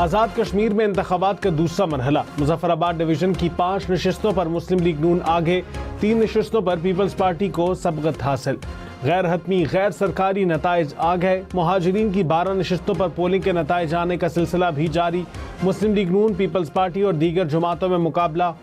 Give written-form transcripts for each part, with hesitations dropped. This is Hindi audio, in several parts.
आज़ाद कश्मीर में इंतखाबात का दूसरा मरहला। मुजफ्फराबाद डिवीजन की 5 नशिस्तों पर मुस्लिम लीग नून आगे, 3 नशिस्तों पर पीपल्स पार्टी को सबकत हासिल। गैर हतमी गैर सरकारी नताइज आ गए। मुहाजिरीन की 12 नशिस्तों पर पोलिंग के नताइज आने का सिलसिला भी जारी। मुस्लिम लीग नून, पीपल्स पार्टी और दीगर जमातों में मुकाबला।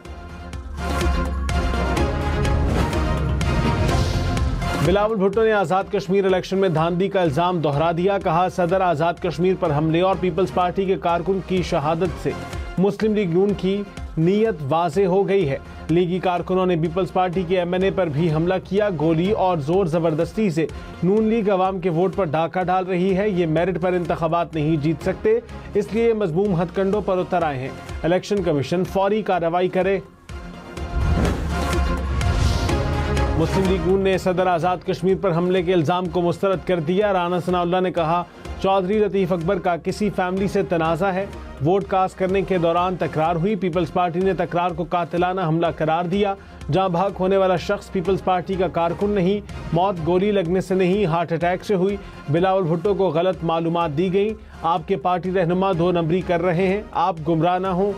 बिलावल भुट्टो ने आज़ाद कश्मीर इलेक्शन में धांधली का इल्ज़ाम दोहरा दिया। कहा, सदर आज़ाद कश्मीर पर हमले और पीपल्स पार्टी के कारकुन की शहादत से मुस्लिम लीग नून की नीयत वाज़े हो गई है। लीगी कारकुनों ने पीपल्स पार्टी के MNA पर भी हमला किया। गोली और जोर ज़बरदस्ती से नून लीग अवाम के वोट पर डाका डाल रही है। ये मेरिट पर इंतखाबात नहीं जीत सकते, इसलिए मजमूम हथकंडों पर उतर आए हैं। इलेक्शन कमीशन फौरी कार्रवाई करे। मुस्लिम लीग नून ने सदर आज़ाद कश्मीर पर हमले के इल्ज़ाम को मुस्तरद कर दिया। राना सनाउल्लाह ने कहा, चौधरी लतीफ़ अकबर का किसी फैमिली से तनाज़ा है। वोट कास्ट करने के दौरान तकरार हुई। पीपल्स पार्टी ने तकरार को कातिलाना हमला करार दिया। जहां भाग होने वाला शख्स पीपल्स पार्टी का कारकुन नहीं, मौत गोली लगने से नहीं, हार्ट अटैक से हुई। बिलावल भुट्टो को गलत मालूमात दी गई। आपके पार्टी रहनुमा 2 नंबरी कर रहे हैं, आप गुमराह ना हो।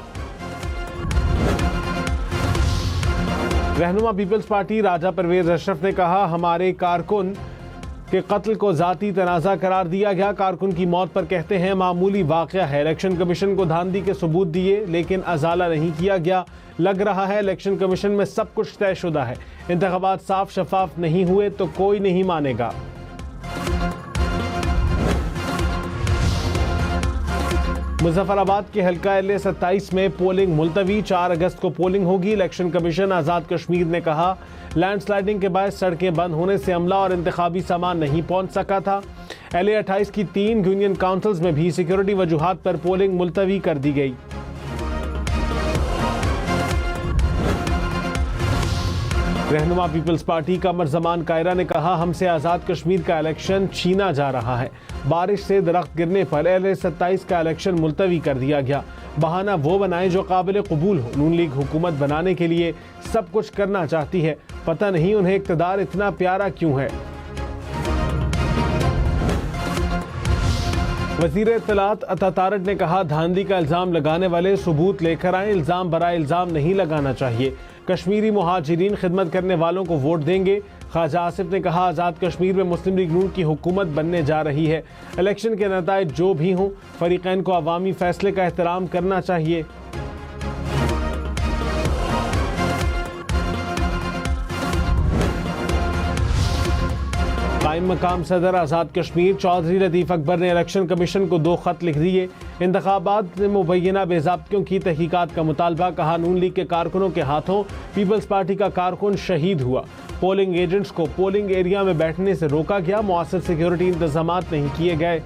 रहनुमा पीपल्स पार्टी राजा परवेज अशरफ ने कहा, हमारे कारकुन के कत्ल को जाती तनाज़ा करार दिया गया। कारकुन की मौत पर कहते हैं मामूली वाक़या है। इलेक्शन कमीशन को धांधली के सबूत दिए लेकिन अजाला नहीं किया गया। लग रहा है इलेक्शन कमीशन में सब कुछ तयशुदा है। इंतखाबात साफ शफाफ नहीं हुए तो कोई नहीं मानेगा। मुजफ्फराबाद के हल्का LA-27 में पोलिंग मुलतवी। 4 अगस्त को पोलिंग होगी। इलेक्शन कमीशन आज़ाद कश्मीर ने कहा, लैंडस्लाइडिंग के बाद सड़कें बंद होने से अमला और इंतखाबी सामान नहीं पहुंच सका था। LA-28 की 3 यूनियन काउंसिल्स में भी सिक्योरिटी वजूहात पर पोलिंग मुलतवी कर दी गई। रहनुमा पीपल्स पार्टी कमर जमान कायरा ने कहा, हमसे आज़ाद कश्मीर का इलेक्शन छीना जा रहा है। बारिश से दरख्त गिरने पर LA-27 का इलेक्शन मुलतवी कर दिया गया। बहाना वो बनाए जो काबिल कबूल हो। नून लीग हुकूमत बनाने के लिए सब कुछ करना चाहती है, पता नहीं उन्हें इक़्तिदार इतना प्यारा क्यों है। वज़ीर इत्तलात अता तारड़ ने कहा, धांधली का इल्ज़ाम लगाने वाले सबूत लेकर आए। इल्ज़ाम बराए इल्ज़ाम नहीं लगाना चाहिए। कश्मीरी मुहाजिरीन खिदमत करने वालों को वोट देंगे। ख्वाजा आसिफ ने कहा, आज़ाद कश्मीर में मुस्लिम लीग नून की हुकूमत बनने जा रही है। इलेक्शन के नताइज जो भी हों, फरीक़ैन को अवामी फैसले का एहतराम करना चाहिए। कायम मकाम सदर आज़ाद कश्मीर चौधरी लतीफ़ अकबर ने इलेक्शन कमीशन को 2 खत लिख दिए। इंतखाबात में मुबैना बेज़ाब्तियों की तहकीकात का मुतालबा। कहा, नून लीग के कारकुनों के हाथों पीपल्स पार्टी का कारकुन शहीद हुआ। पोलिंग एजेंट्स को पोलिंग एरिया में बैठने से रोका गया। मुआस्सर सिक्योरिटी इंतजामात नहीं किए गए।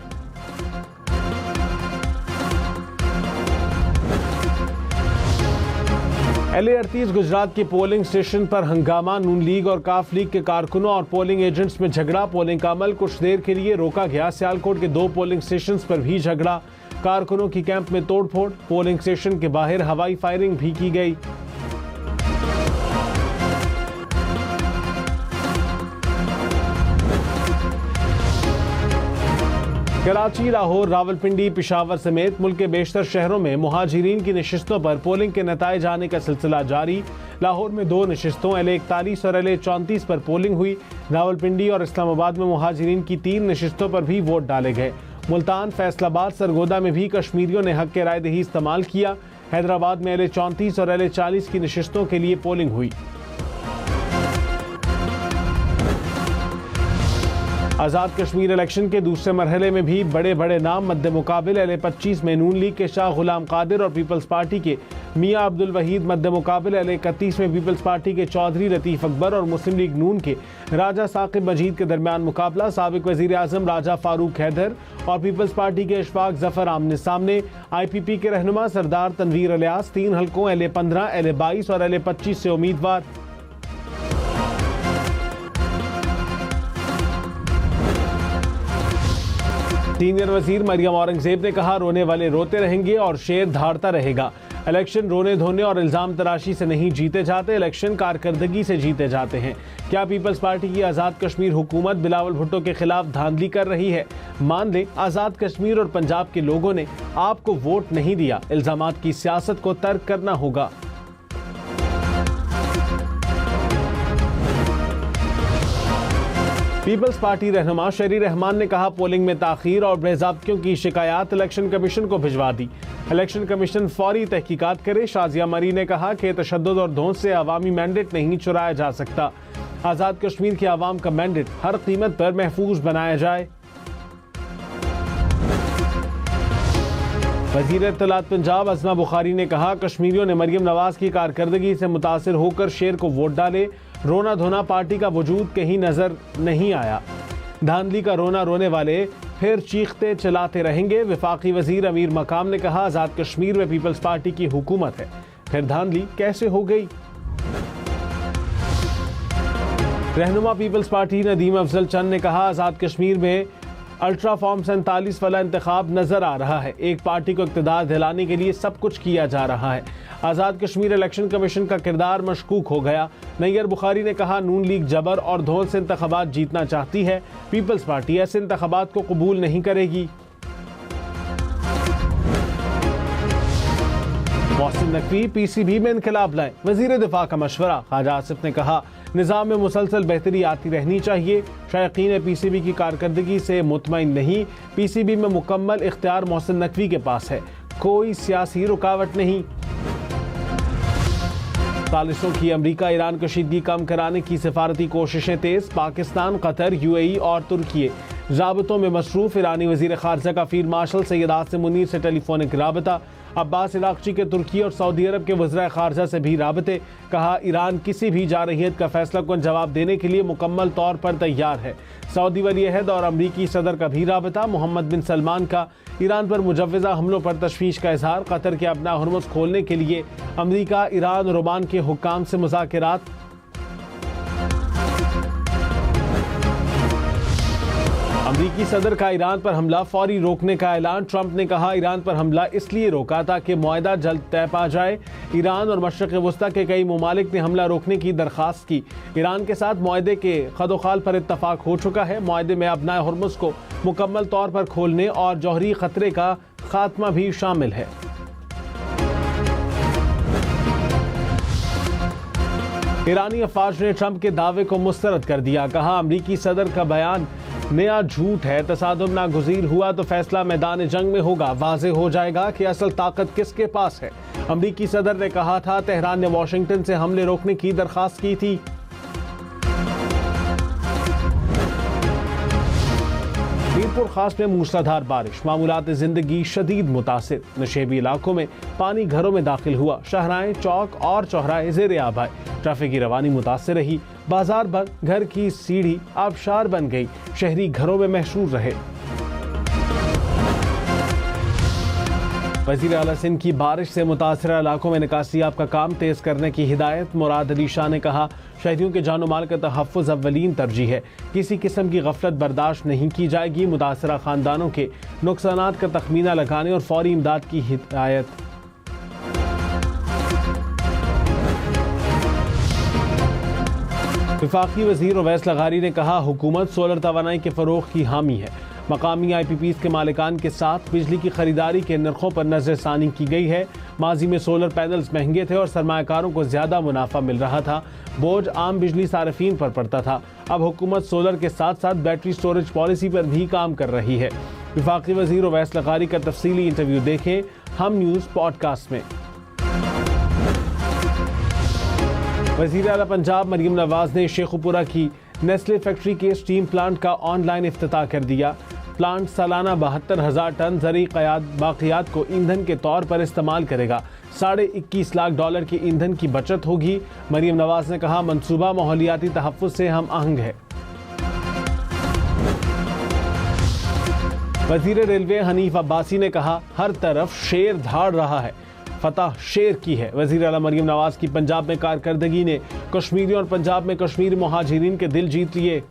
LA-38 गुजरात के पोलिंग स्टेशन पर हंगामा। नून लीग और काफ लीग के कारकुनों और पोलिंग एजेंट्स में झगड़ा। पोलिंग का अमल कुछ देर के लिए रोका गया। सियालकोट के 2 पोलिंग स्टेशन पर भी झगड़ा। कारकुनों की कैंप में तोड़फोड़। पोलिंग स्टेशन के बाहर हवाई फायरिंग भी की गई। कराची, लाहौर, रावलपिंडी, पेशावर समेत मुल्क के बेशतर शहरों में मुहाजिरीन की नशिस्तों पर पोलिंग के नताइज आने का सिलसिला जारी। लाहौर में 2 नशिस्तों LA-41 और LA-34 पर पोलिंग हुई। रावलपिंडी और इस्लामाबाद में मुहाजिरीन की 3 नशिस्तों पर भी वोट डाले गए। मुल्तान, फैसलाबाद, सरगोदा में भी कश्मीरियों ने हक के राय दही इस्तेमाल किया। हैदराबाद में LA-34 और LA-40 की नशिस्तों के लिए पोलिंग हुई। आज़ाद कश्मीर इलेक्शन के दूसरे मरहले में भी बड़े बड़े नाम मद्दे मुकाबिल। LA-25 में नून लीग के शाह गुलाम कादिर और पीपल्स पार्टी के मियां अब्दुल वहीद मद्दे मुकाबिल। LA-31 में पीपल्स पार्टी के चौधरी लतीफ़ अकबर और मुस्लिम लीग नून के राजा साकिब मजीद के दरमियान मुकाबला। साबिक वज़ीर आज़म राजा फारूक हैदर और पीपल्स पार्टी के इशफाक जफर आमने सामने। IPP के रहनुमा सरदार तनवीर इलियास 3 हल्कों LA-15, LA-22 और LA-25 से उम्मीदवार। सीनियर वजीर मरियम औरंगजेब ने कहा, रोने वाले रोते रहेंगे और शेर धाड़ता रहेगा। इलेक्शन रोने धोने और इल्ज़ाम तराशी से नहीं जीते जाते, इलेक्शन कारकर्दगी से जीते जाते हैं। क्या पीपल्स पार्टी की आज़ाद कश्मीर हुकूमत बिलावल भुट्टो के खिलाफ धांधली कर रही है? मान लें आज़ाद कश्मीर और पंजाब के लोगों ने आपको वोट नहीं दिया, इल्ज़ामात की सियासत को तर्क करना होगा। पीपल्स पार्टी रहनुमा शरी रहमान ने कहा, पोलिंग में ताखीर और बेज़ाब्तियों की शिकायत इलेक्शन कमीशन को भिजवा दी। इलेक्शन कमीशन फौरी तहकीकात करे। शाजिया मरी ने कहा कि तशद्दुद और धौंस से अवामी मैंडेट नहीं चुराया जा सकता। आज़ाद कश्मीर के अवाम का मैंडेट हर कीमत पर महफूज बनाया जाए। वज़ीर इत्तलात पंजाब अज़मा बुखारी ने कहा, कश्मीरियों ने मरियम नवाज की कारकर्दगी से मुतासिर होकर शेर को वोट डाले। रोना धोना पार्टी का वजूद कहीं नजर नहीं आया। धांधली का रोना रोने वाले फिर चीखते चलाते रहेंगे। वफाकी वजीर अमीर मकाम ने कहा, आज़ाद कश्मीर में पीपल्स पार्टी की हुकूमत है, फिर धांधली कैसे हो गई? रहनुमा पीपल्स पार्टी नदीम अफजल चंद ने कहा, आज़ाद कश्मीर में अल्ट्रा फॉर्म 47 वाला इंतखाब नजर आ रहा है। एक पार्टी को इक़्तिदार दिलाने के लिए सब कुछ किया जा रहा है। आज़ाद कश्मीर इलेक्शन कमीशन का किरदार मशकूक हो गया। नैयर बुखारी ने कहा, नून लीग जबर और धौल से इंतखाबात जीतना चाहती है। पीपल्स पार्टी ऐसे इंतखाबात को कबूल नहीं करेगी। मोहसिन नकवी पीसीबी में इनकलाब लाएं, वजीर दिफा का मशवरा। ख्वाजा आसिफ ने कहा, निज़ाम में मुसलसल बेहतरी आती रहनी चाहिए। शायकीन पीसीबी की कारकर्दगी से मुतमईन नहीं। पीसीबी में मुकम्मल इख्तियार मोहसिन नकवी के पास है, कोई सियासी रुकावट नहीं। सालिसों की अमरीका ईरान कशीदगी कम कराने की सिफारती कोशिशें तेज। पाकिस्तान, कतर, यूएई और तुर्की राबतों में मसरूफ। ईरानी वजीर खारजा का फील्ड मार्शल सैयद आसिम मुनीर से टेलीफोनिक राबता। अब्बास इलाक़ची के तुर्की और सऊदी अरब के वज़ीर खारजा से भी राबते। कहा, ईरान किसी भी जारहियत का फैसला कुन जवाब देने के लिए मुकम्मल तौर पर तैयार है। सऊदी वली अहद और अमरीकी सदर का भी राबता। मोहम्मद बिन सलमान का ईरान पर मुजव्वज़ा हमलों पर तशवीश का इजहार। कतर के अपना हुर्मुज़ खोलने के लिए अमरीका, ईरान और ओमान के हुक्काम से मुज़ाकिरात। अमरीकी सदर का ईरान पर हमला फौरी रोकने का ऐलान। ट्रंप ने कहा, ईरान पर हमला इसलिए रोका ताकि मुआहदा जल्द तय पा जाए। ईरान और मशरिक़ वस्ता के कई ममालिक ने हमला रोकने की दरख्वास्त की। ईरान के साथ मुआहदे के खदोखाल पर इत्तफाक हो चुका है। मुआहदे में अपना हुर्मुज़ को मुकम्मल तौर पर खोलने और जौहरी खतरे का खात्मा भी शामिल है। ईरानी अफवाज ने ट्रंप के दावे को मुस्तरद कर दिया। कहा, अमरीकी सदर का बयान नया झूठ है। तसादुम नागुज़ीर हुआ तो फैसला मैदान जंग में होगा। वाज़े हो जाएगा कि असल ताकत किसके पास है। अमरीकी सदर ने कहा था, तेहरान ने वाशिंगटन से हमले रोकने की दरख्वास्त की थी। मीरपुर खास में मूसलाधार बारिश, मामूलात जिंदगी शदीद मुतासिर। नशेबी इलाकों में पानी घरों में दाखिल हुआ। शाहराएं, चौक और चौराहे ज़ेरे आब आए। ट्रैफिक की रवानी मुतासिर रही। बाजार बंद, घर की सीढ़ी आबशार बन गई। शहरी घरों में महशूर रहे। वज़ीर आला सिंध की बारिश से मुतासरा इलाकों में निकासियाब का काम तेज करने की हिदायत। मुराद अली शाह ने कहा, शहरियों के जानो माल का तहफ़्फ़ुज़ अव्वलीन तरजीह है। किसी किस्म की गफलत बर्दाश्त नहीं की जाएगी। मुतासरा खानदानों के नुकसानात का तखमीना लगाने और फौरी इमदाद की हिदायत। वफाकी वज़ीर उवैस लगारी ने कहा, हुकूमत सोलर तवानाई के फ़रोग़ की हामी है। मकामी IPPs के मालिकान के साथ बिजली की खरीदारी के नरखों पर नज़रसानी की गई है। माजी में सोलर पैनल्स महंगे थे और सरमायाकारों को ज़्यादा मुनाफा मिल रहा था। बोझ आम बिजली सार्फिन पर पड़ता था। अब हुकूमत सोलर के साथ साथ बैटरी स्टोरेज पॉलिसी पर भी काम कर रही है। वफाकी वज़ीर उवैस लगारी का तफसीली इंटरव्यू देखें हम न्यूज़ पॉडकास्ट में। वज़ीर आला पंजाब मरियम नवाज ने शेखुपुरा की नेस्ले फैक्ट्री के स्टीम प्लांट का ऑनलाइन इफ्तिताह कर दिया। प्लांट सालाना 72,000 टन ज़रूरी बाक़ियात को ईंधन के तौर पर इस्तेमाल करेगा। $21.5 लाख की ईंधन की बचत होगी। मरियम नवाज ने कहा, मंसूबा माहौलियाती तहफ़्फ़ुज़ से हम आहंग है। वज़ीर रेलवे हनीफ अब्बासी ने कहा, हर तरफ शेर धाड़ रहा है, फतह शेर की है। वज़ीर आला मरियम नवाज की पंजाब में कारकर्दगी ने कश्मीरी और पंजाब में कश्मीरी मुहाजिरीन के दिल जीत लिए।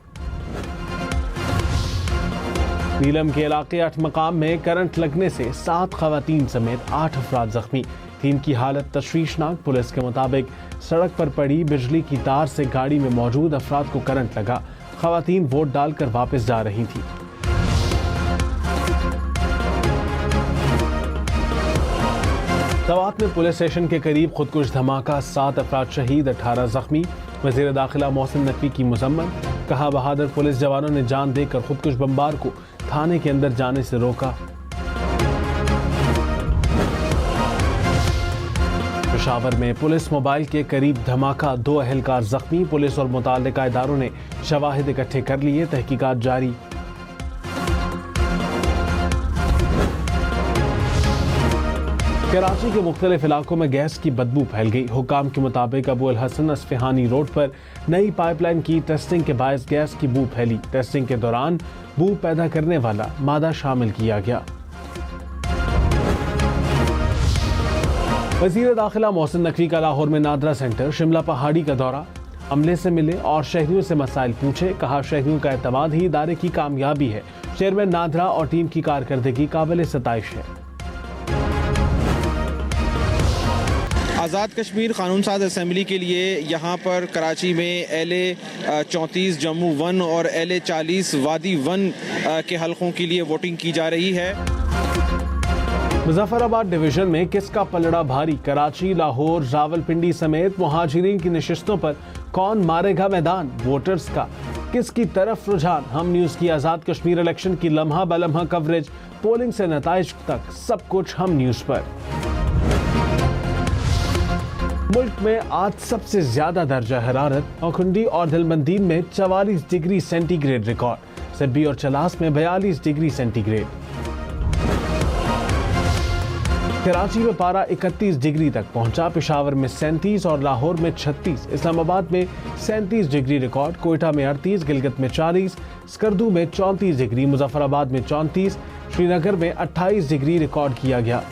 नीलम के इलाके 8 मकाम में करंट लगने से 7 ख़वातीन समेत 8 अफराद जख्मी। तीन की हालत तशवीशनाक। पुलिस के मुताबिक सड़क पर पड़ी बिजली की तार से गाड़ी में मौजूद अफराद को करंट लगा। खवातीन वोट डालकर वापस जा रही थी। सवात में पुलिस स्टेशन के करीब खुदकुश धमाका, 7 अफराद शहीद, 18 जख्मी। वज़ीर दाखिला मोहसिन नकवी की मुजम्मत, कहा बहादुर पुलिस जवानों ने जान देकर खुदकुश बमबार को थाने के अंदर जाने से रोका। पेशावर में पुलिस मोबाइल के करीब धमाका, 2 अहलकार जख्मी। पुलिस और मुताल्लिका इदारों ने शवाहिद इकट्ठे कर लिए, तहकीकात जारी। कराची के मुख्तलिफ इलाकों में गैस की बदबू फैल गई। हुकाम के मुताबिक अबू अल हसन अस्फहानी रोड पर नई पाइपलाइन की टेस्टिंग के बायस गैस की बू फैली। टेस्टिंग के दौरान बू पैदा करने वाला मादा शामिल किया गया। वज़ीर दाखिला मोहसिन नकवी का लाहौर में नादरा सेंटर शिमला पहाड़ी का दौरा, अमले से मिले और शहरियों से मसाइल पूछे। कहा शहरियों का एतमाद ही इदारे की कामयाबी है। चेयरमैन नादरा और टीम की कारकर्दगी काबिल सताइश है। आज़ाद कश्मीर कानून साज असम्बली के लिए यहाँ पर कराची में LA 34 जम्मू 1 और LA 40 वादी 1 के हलकों के लिए वोटिंग की जा रही है। मुजफ्फराबाद डिवीजन में किसका पलड़ा भारी? कराची, लाहौर, रावलपिंडी समेत मुहाजिरीन की नशिस्तों पर कौन मारेगा मैदान? वोटर्स का किसकी तरफ रुझान? हम न्यूज़ की आज़ाद कश्मीर इलेक्शन की लम्हा बलम्हा कवरेज, पोलिंग से नताइज तक सब कुछ हम न्यूज़ पर। मुल्क में आज सबसे ज्यादा दर्जा हरारत औखुंडी और दिलमंदीन में 44 डिग्री सेंटीग्रेड रिकॉर्ड। सिब्बी और चलास में 42 डिग्री सेंटीग्रेड। कराची में पारा 31 डिग्री तक पहुंचा। पेशावर में 37 और लाहौर में 36। इस्लामाबाद में 37 डिग्री रिकॉर्ड। कोयटा में 38, गिलगित में 40, स्कर्दू में 34 डिग्री, मुजफ्फराबाद में 34, श्रीनगर में 28 डिग्री रिकॉर्ड किया गया।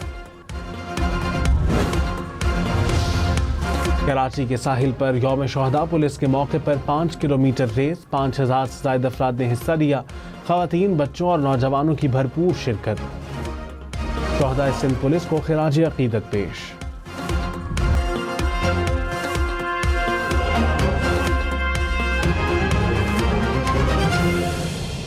कराची के साहिल पर यौम शोहदा पुलिस के मौके पर 5 किलोमीटर रेस, 5000 से ज्यादा अफराद ने हिस्सा लिया। खवातीन, बच्चों और नौजवानों की भरपूर शिरकत। शोहदा सिंध पुलिस को खिराज अकीदत पेश।